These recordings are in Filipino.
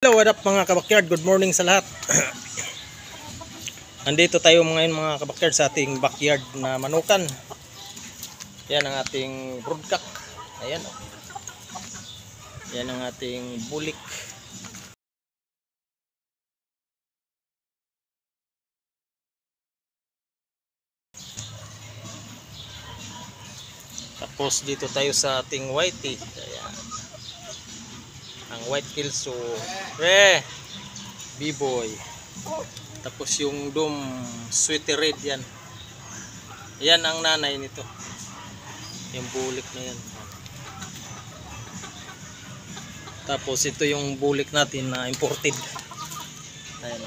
Hello, what up mga kabakyard? Good morning sa lahat. Nandito tayo ngayon mga kabakyard sa ating backyard na manukan. Yan ang ating broodcock. Ayan o. Yan ang ating bulik. Tapos dito tayo sa ating whitey. Ayan. Ang white kilso. B-boy. Tapos yung dom sweetie red yan. Yan ang nanay nito. Yung bulik na yan. Tapos ito yung bulik natin na imported. Ayan.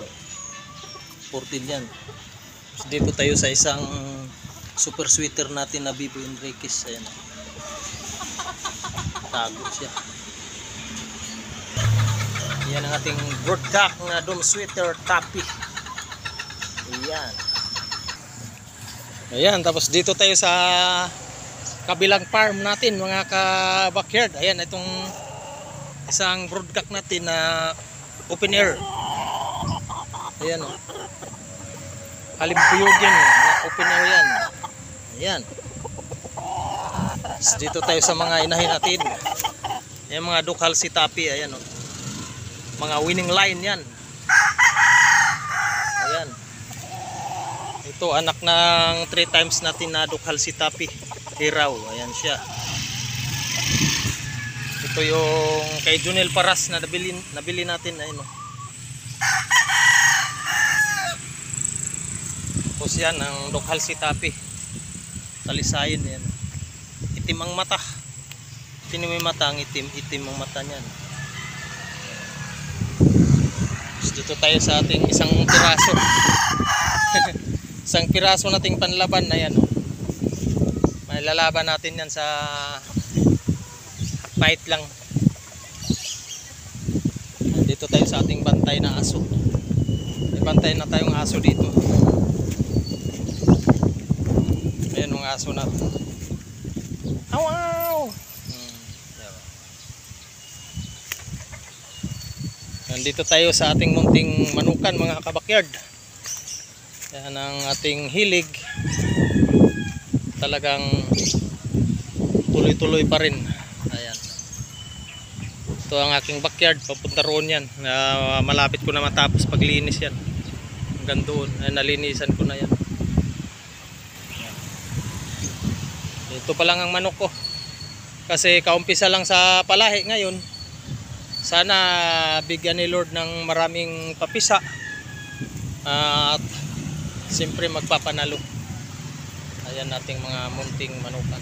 Imported yan. Tapos dito tayo sa isang super sweeter natin na Bibo Enriquez. Ayan. Tago siya. Yan ang ating broodcock na dom sweeter tappy. Ayan. Ayan, tapos dito tayo sa kabilang farm natin mga ka-backyard. Ayan, itong isang broodcock natin na open air. Ayan o. Halimbuyogin na open air yan. Ayan. Tapos dito tayo sa mga inahin natin. Ayan mga dukhal si tappy. Ayan o. Mga winning line yan. Ayan. Ito anak ng 3 times natin na dukhal si tappy. Hiraw. Ayan siya. Ito yung kay Junel Paras na nabili natin. Ayun. Tapos yan ang dukhal si tappy. Talisayin yan. Itim ang mata. Itim yung mata. Ang itim ang mata niyan. Dito tayo sa ating isang piraso. Isang piraso nating panlaban na yan. May lalaban natin yan sa fight lang. Dito tayo sa ating bantay na aso. May bantay na tayong aso dito. Ayan yung aso na. Awaw! Nandito tayo sa ating munting manukan mga kabakyard. Yan ang ating hilig. Talagang tuloy-tuloy pa rin. Ayan. Ito ang aking backyard. Papunta roon yan. Malapit ko na matapos paglinis yan. Hanggang doon. Nalinisan ko na yan. Ito pa lang ang manok ko. Kasi kaumpisa lang sa palahi ngayon. Sana bigyan ni Lord ng maraming papisa at siyempre magpapanalo. Ayan nating mga munting manukan.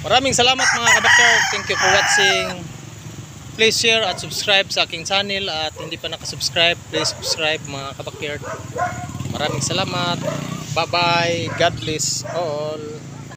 Maraming salamat mga kabakyard. Thank you for watching. Please share at subscribe sa aking channel. At hindi pa nakasubscribe, please subscribe mga kabakyard. Maraming salamat. Bye bye. God bless all.